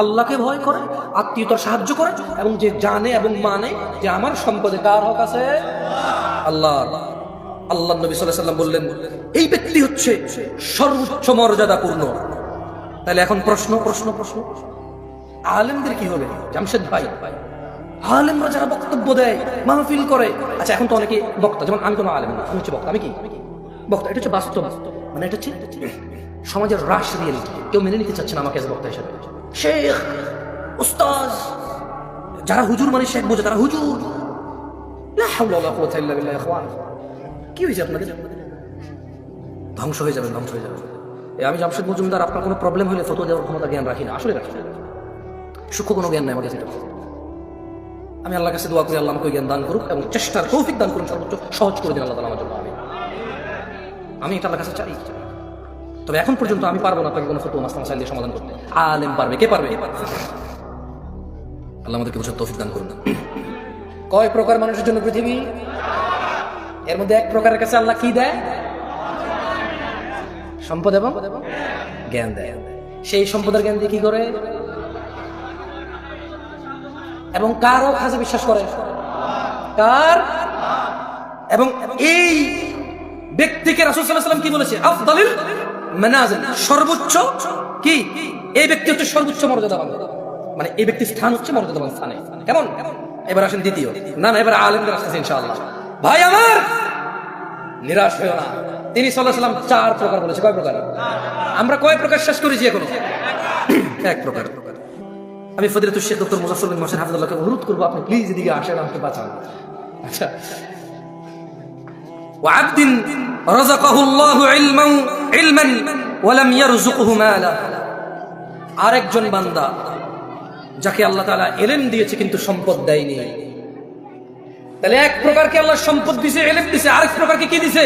আল্লাহকে ভয় করে, আত্মীয়তার সাহায্য করে, এবং যে জানে এবং মানে যে আমার সম্পদে কার হক আছে? আল্লাহর। আল্লাহ নবী সাল্লাল্লাহু আলাইহি সাল্লাম বললেন, এই ব্যক্তি হচ্ছে সর্বোচ্চ মর্যাদাপূর্ণ। তাহলে এখন প্রশ্ন, আলেমদের কি হবে? জামশেদ ভাই, আলেমরা যারা বক্তব্য দেয়, মাহফিল করে, আচ্ছা এখন তো অনেকে বক্তা, যেমন আমি কোনো আলেম না, আমি হচ্ছে বক্তা। আমি কি বক্তা? এটা হচ্ছে বাস্তব, মানে এটা হচ্ছে সমাজের রাশ রিয়েলিটি। কেউ মেনে নিতে চাচ্ছে না আমাকে বক্তা হিসেবে। শেখ, উস্তাজ, যারা হুজুর মানে শেখ বোঝে, তারা হুজুর। লা হাওলা ওয়ালা কুওয়াতা ইল্লা বিল্লাহ। ইখওয়ান, কি হয়েছে আপনাদের? ধ্বংস হয়ে যাবেন, ধ্বংস হয়ে যাবেন। আমি জামশেদ মজুমদার, আপনার কোনো প্রবলেম হলে ফতোয়া দেওয়ার ক্ষমতা জ্ঞান রাখি না, আসলে রাখি না, সূক্ষ্ম কোনো জ্ঞান নাই আমার কাছে। আমি আল্লাহর কাছে দোয়া করি, আল্লাহ আমাকে জ্ঞান দান করুক এবং চেষ্টার তৌফিক দান করুন, সর্বোচ্চ সহজ করে দিন আল্লাহ তাআলা আমার জন্য। আমি এটা আল্লাহর কাছে চাই। তবে এখন পর্যন্ত আমি পারবো না আপনাকে কোনো ফতোয়া মাসলা মাসাইল দিয়ে সমাধান করতে। আলেম পারবে। কে পারবে? আল্লাহ আমাদেরকে বুঝার তৌফিক দান করুন। কয় প্রকার মানুষের জন্য পৃথিবী? এর মধ্যে এক প্রকারের কাছে আল্লাহ কি দেয়? সম্পদ এবং জ্ঞান দেয়। সেই সম্পদের জ্ঞান দিয়ে কি করে? এবং কারও কাছে বিশ্বাস করে? কার? এবং এই ব্যক্তিকে রাসূল সাল্লাল্লাহু আলাইহি ওয়াসাল্লাম কি বলেছে? আফদালিল মানাজিল, সর্বোচ্চ কি? এই ব্যক্তি হচ্ছে সর্বোচ্চ মর্যাদাবান, মানে এই ব্যক্তির স্থান হচ্ছে মর্যাদাবান স্থানে। কেমন? এবার আসেন দ্বিতীয়। না, এবার আলেমদের আসতেছে ইনশাআল্লাহ। ভাই আমার, নিরাশ হয়েও না। তিনি সাল্লাল্লাহু আলাইহি ওয়াসাল্লাম 4 প্রকার বলেছে। কয় প্রকার? আমরা কয় প্রকার শেষ করেছি এখনো? 1 প্রকার। আমি ফজিলাতুল শেখ ডক্টর মুজাফফর বিন মোহসিন হাফিজাহুল্লাহকে অনুরোধ করবো, আপনি প্লিজ এদিকে আসেন, আমাকে বাঁচান। আচ্ছা, ওয়া'আবদিন রাযাকাহুল্লাহু ইলমান ওয়া লাম ইয়ারযুকহু মালা, আরেকজন বান্দা যাকে আল্লাহ তাআলা ইলম দিয়েছে কিন্তু সম্পদ দেয়নি। তাহলে এক প্রকারকে আল্লাহ সম্পদ দিয়েছে, ইলম দিয়েছে, আরেক প্রকারকে কি দিয়েছে?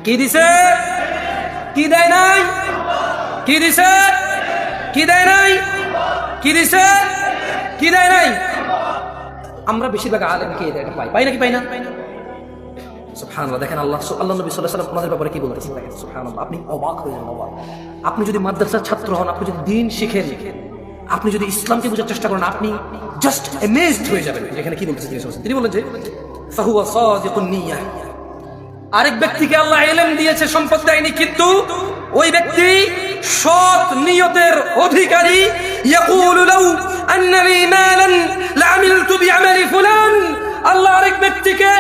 কি দিয়েছে? কি দেয় নাই? কি দিয়েছে? কি দেয় নাই? কি দিয়েছে? কি দেয় নাই? আমরা বেশিরভাগ আলেমকে এটা পাই নাকি পাই না? সুবহানাল্লাহ। দেখেন আল্লাহ নবী সাল্লাল্লাহু আলাইহি ওয়াসাল্লাম আপনাদের ব্যাপারে কি বলতেছেন, দেখেন সুবহানাল্লাহ। আপনি অবাক হয়ে যাবেন, অবাক। আপনি যদি মাদ্রাসার ছাত্র হন, আপনি যদি দ্বীন শিখেন, আপনি যদি ইসলামকে বোঝার চেষ্টা করেন, আপনি জাস্ট অ্যামেজড হয়ে যাবেন। এখানে কি বলতেছেন তিনি বলেন যে ফাহুয়া সাদিকুন নিয়্যাহ, আরেক ব্যক্তিকে আল্লাহ ইলম দিয়েছে, সম্পদ দেয়নি, কিন্তু ওই ব্যক্তি সৎ নিয়তের অধিকারী। ইয়াকুলু লাউ আন্না লি মালান লাআমিলতু বিআমালি ফুলান, আল্লাহ আরেক ব্যক্তিকে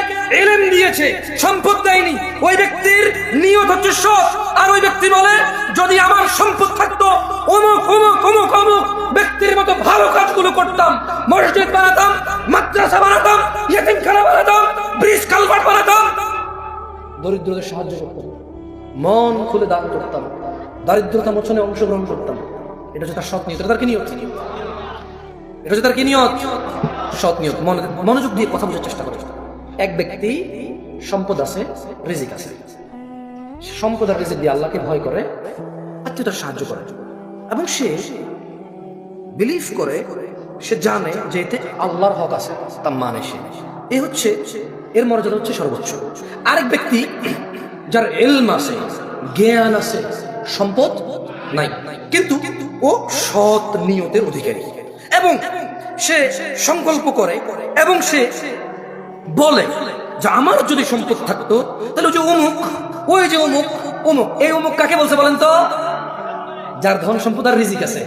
ইলম দিয়েছে, সম্পদ দেয়নি, ওই ব্যক্তির নিয়ত হচ্ছে সৎ। আর ওই ব্যক্তি বলে, যদি আমার সম্পদ থাকতো অমুক অমুক অমুক অমুক ব্যক্তির মতো ভালো কাজগুলো করতাম, মসজিদ বানাতাম, মাদ্রাসা বানাতাম, ইয়েতিমখানা বানাতাম, ব্রিজ কালভার্ট বানাতাম, দরিদ্রদের সাহায্য করতাম, মন খুলে দান করতাম, দারিদ্রতা মোচনে অংশগ্রহণ করতাম। এটা হচ্ছে তার সৎ নিয়ত। এটা তার কি নিয়ত? এটা হচ্ছে তার কি নিয়ত? সৎ নিয়ত। মনোযোগ দিয়ে কথা বোঝার চেষ্টা করে। এক ব্যক্তি সম্পদ আছে, রিজিক আছে, সম্পদ আর রিজিক দিয়ে আল্লাহকে ভয় করে, আত্মীয়তার সাহায্য করে, এবং সে বিলিভ করে, সে জানে যে এতে আল্লাহর হক আছে, তা মানে সে। এই হচ্ছে এর মর্যাদা হচ্ছে সর্বোচ্চ। আরেক ব্যক্তি যার ইলম আছে, জ্ঞান আছে, সম্পদ নাই, কিন্তু ও সৎ নিয়তের অধিকারী, এবং সে সংকল্প করে এবং সে বলে যে আমার যদি সম্পদ থাকতো তাহলে ওই যে অমুক, ওই যে অমুক অমুক, এই অমুক কাকে বলছে বলেন তো? যার ধন সম্পদ আর রিজিক আছে,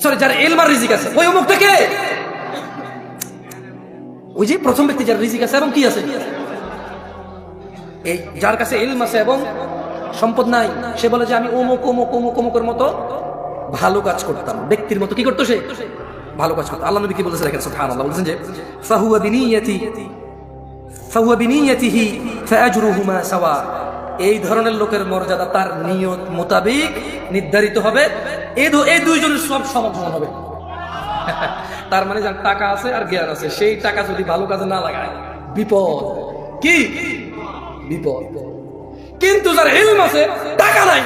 সরি যার ইলম আর রিজিক আছে, ওই অমুকটাকে, ওই যে প্রথম ব্যক্তি যার রিজিক আছে এবং কি আছে, এই যার কাছে ইলম আছে এবং সম্পদ নাই, সে বলে যে আমি অমুক অমুক অমুক অমুকের মতো ভালো কাজ করতাম। ব্যক্তির মতো কি করতো? সে ভালো কাজ করতো। আল্লাহ নবী কি বলেছেন দেখেন, সুবহানাল্লাহ, বলেছেন যে ফাহুয়া বিনিয়াতিহি ফাআজরুহুমা সাওয়া। এই ধরনের লোকের মর্যাদা তার নিয়ত মোতাবেক নির্ধারিত হবে, এই দুইজনের সব সমান হবে। তার মানে যার টাকা আছে আর জ্ঞান আছে, সেই টাকা যদি ভালো কাজে না লাগায় বিপদ, কি বিপদ। কিন্তু যার ইলম আছে, টাকা নাই,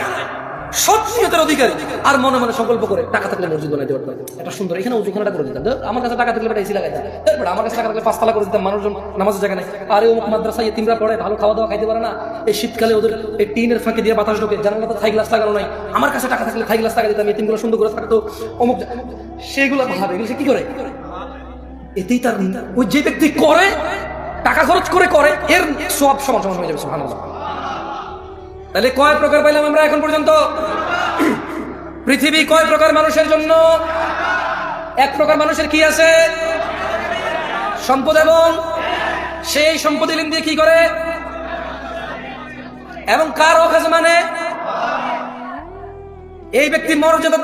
সত্যিয়তের অধিকারী, আর মনে মনে সংকল্প করে টাকা থাকলে মসজিদ বানাইতে পারতাম, এটা সুন্দর, এখানে ওখানেটা করে দিতাম, আমার কাছে টাকা থাকলে এসি লাগাইতাম, তারপরে আমার কাছে টাকা থাকলে 5 তালা করে দিতাম, মানুষজন নামাজের জায়গা নেই, আরে অমুক মাদ্রাসায় এতিমরা পড়ে, ভালো খাওয়া দাওয়া খাইতে পারে না, এই শীতকালে ওদের এই টিনের ফাঁকে দিয়ে বাতাস ঢোকে, জানালাতে থাই গ্লাস লাগানো নাই, আমার কাছে টাকা থাকলে থাই গ্লাস লাগাই দিতাম, এতিমগুলো সুন্দর করে থাকতো, অমুক, সেগুলো ভাবে, এগুলো সে কি করে? এতেই তার, ওই যে ব্যক্তি করে টাকা খরচ করে এর সব সমান সমান হয়ে যাবে। সুবহানাল্লাহ। তাহলে কয় প্রকার পাইলাম আমরা এখন পর্যন্ত? পৃথিবী কয় প্রকার মানুষের জন্য? এক প্রকার মানুষের কি আছে? সম্পদ, এবং সেই সম্পদ ইলম দিয়ে কি করে, এবং কার ওখানে মানে এই ব্যক্তি মর্যাদা